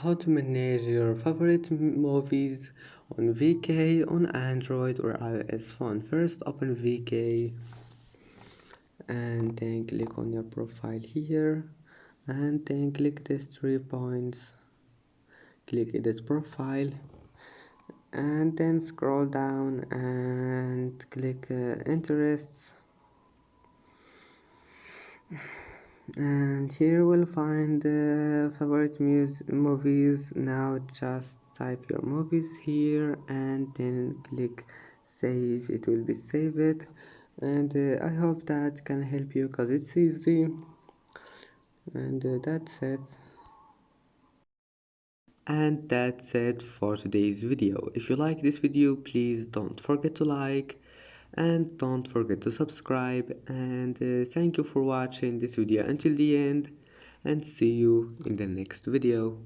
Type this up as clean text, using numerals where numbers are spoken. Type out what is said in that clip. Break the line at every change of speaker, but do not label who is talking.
How to manage your favorite movies on VK on Android or iOS phone. First open VK and then click on your profile here and then click these 3 points, click edit profile and then scroll down and click interests, and here we'll find favorite movies. Now just type your movies here and then click save. It will be saved, and I hope that can help you because it's easy, and that's it for today's video. If you like this video, please don't forget to like and don't forget to subscribe, and thank you for watching this video until the end, and see you in the next video.